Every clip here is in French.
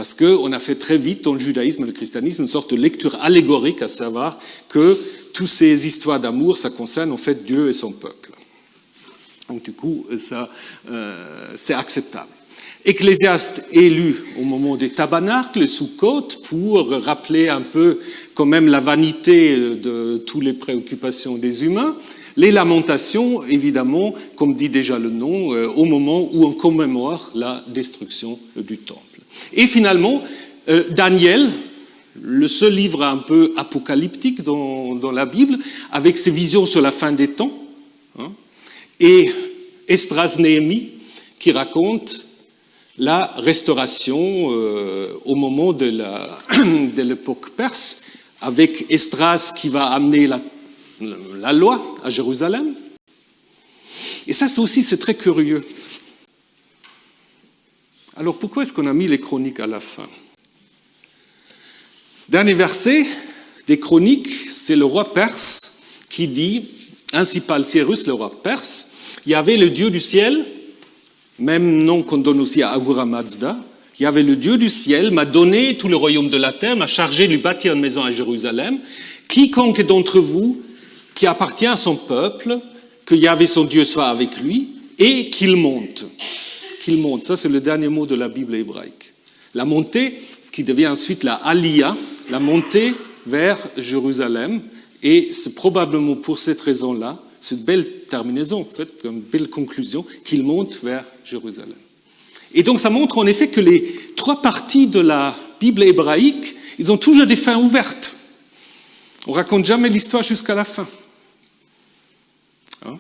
Parce qu'on a fait très vite dans le judaïsme et le christianisme une sorte de lecture allégorique, à savoir que toutes ces histoires d'amour, ça concerne en fait Dieu et son peuple. Donc du coup, ça, c'est acceptable. Ecclésiaste est lu au moment des tabernacles, les Sukkot, pour rappeler un peu quand même la vanité de toutes les préoccupations des humains. Les lamentations, évidemment, comme dit déjà le nom, au moment où on commémore la destruction du temple. Et finalement, Daniel, le seul livre un peu apocalyptique dans la Bible, avec ses visions sur la fin des temps, hein, et Esdras Néhémie, qui raconte la restauration au moment de l'époque perse, avec Esdras qui va amener la loi à Jérusalem. Et ça aussi, c'est très curieux. Alors pourquoi est-ce qu'on a mis les chroniques à la fin? Dernier verset des chroniques, c'est le roi perse qui dit, ainsi parle Cyrus, le roi perse, il y avait le Dieu du ciel, même nom qu'on donne aussi à Ahura Mazda, il y avait le Dieu du ciel, m'a donné tout le royaume de la terre, m'a chargé de lui bâtir une maison à Jérusalem. Quiconque d'entre vous qui appartient à son peuple, que Yahvé son Dieu soit avec lui, et qu'il monte. Qu'il monte, ça c'est le dernier mot de la Bible hébraïque. La montée, ce qui devient ensuite la Aliyah, la montée vers Jérusalem, et c'est probablement pour cette raison-là, cette belle terminaison, en fait, une belle conclusion, qu'il monte vers Jérusalem. Et donc ça montre en effet que les trois parties de la Bible hébraïque, ils ont toujours des fins ouvertes. On ne raconte jamais l'histoire jusqu'à la fin. Hein?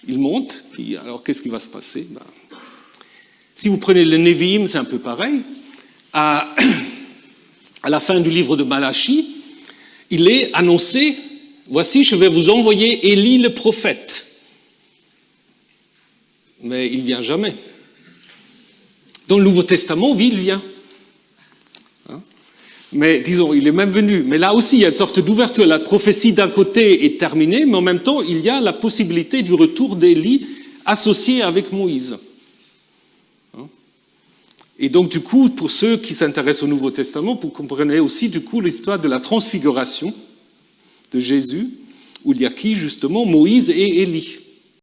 Il monte, puis alors qu'est-ce qui va se passer? Si vous prenez le Nevi'im, c'est un peu pareil. À la fin du livre de Malachie, il est annoncé, voici, je vais vous envoyer Élie le prophète. Mais il ne vient jamais. Dans le Nouveau Testament, oui, il vient. Hein? Mais disons, il est même venu. Mais là aussi, il y a une sorte d'ouverture. La prophétie d'un côté est terminée, mais en même temps, il y a la possibilité du retour d'Élie associé avec Moïse. Et donc, du coup, pour ceux qui s'intéressent au Nouveau Testament, vous comprenez aussi, du coup, l'histoire de la transfiguration de Jésus, où il y a qui, justement, Moïse et Élie.